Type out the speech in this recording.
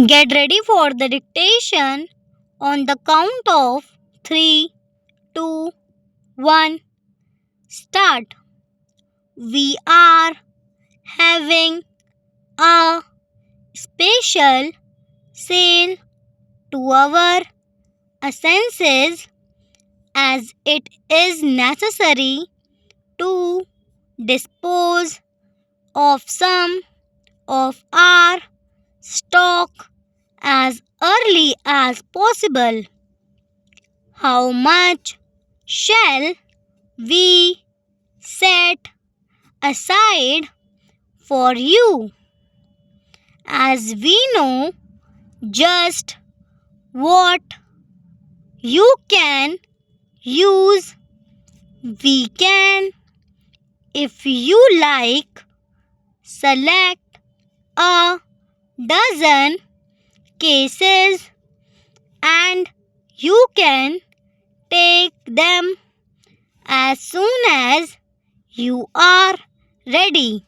Get ready for the dictation on the count of 3, 2, 1. Start. We are having a special sale to our senses, as it is necessary to dispose of some of our stock as early as possible. How much shall we set aside for you? As we know just what you can use, we can, if you like, select a dozen cases and you can take them as soon as you are ready.